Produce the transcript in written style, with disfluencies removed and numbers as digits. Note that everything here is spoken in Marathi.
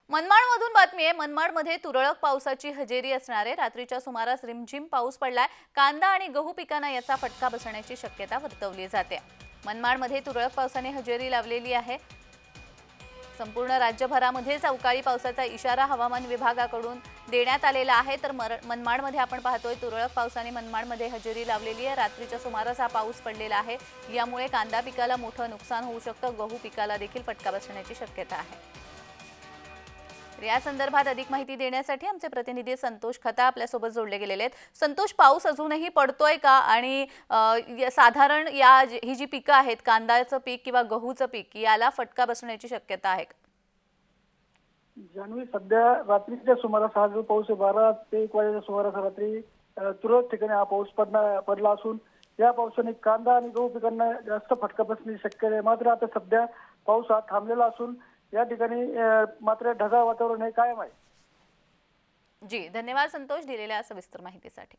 मनमाडमधून बातमी आहे। मनमाडमध्ये तुरळक पावसाची हजेरी असणार आहे। रात्रीच्या सुमारास रिमझिम पाऊस पडलाय। कांदा आणि गहू पिकांना याचा फटका बसण्याची शक्यता वर्तवली जाते। मनमाडमध्ये तुरळक पावसाने हजेरी लावलेली आहे। संपूर्ण राज्यभरामध्येच अवकाळी पावसाचा इशारा हवामान विभागाकडून देण्यात आलेला आहे। तर मनमाडमध्ये आपण पाहतोय तुरळक पावसाने मनमाडमध्ये हजेरी लावलेली आहे। रात्रीच्या सुमारास हा पाऊस पडलेला आहे। यामुळे कांदा पिकाला मोठं नुकसान होऊ शकतं। गहू पिकाला देखील फटका बसण्याची शक्यता आहे। या संदर्भात अधिक माहिती देण्यासाठी आमचे प्रतिनिधी संतोष खता आपल्यासोबत जोडले गेलेले आहेत। संतोष, पाऊस अजूनही पडतोय का आणि साधारण ही जी पिकं आहेत, कांद्याचं पीक किंवा गहूचं पीक, याला फटका बसण्याची शक्यता आहे का? जान्हवी, सध्या रात्रीच्या सुमारास हा जो पाऊस आहे 12 ते 1 वाजेच्या सुमारास रात्री तुरळक ठिकाणी हा पाऊस पडला असून या पावसाने कांदा आणि गहू पिकांना जास्त फटका बसण्याची शक्यता आहे। मात्र आता सध्या पाऊस हा थांबलेला असून या ठिकाणी मात्र ढगाळ वातावरण हे कायम आहे। जी, धन्यवाद संतोष दिलेल्या सविस्तर माहितीसाठी।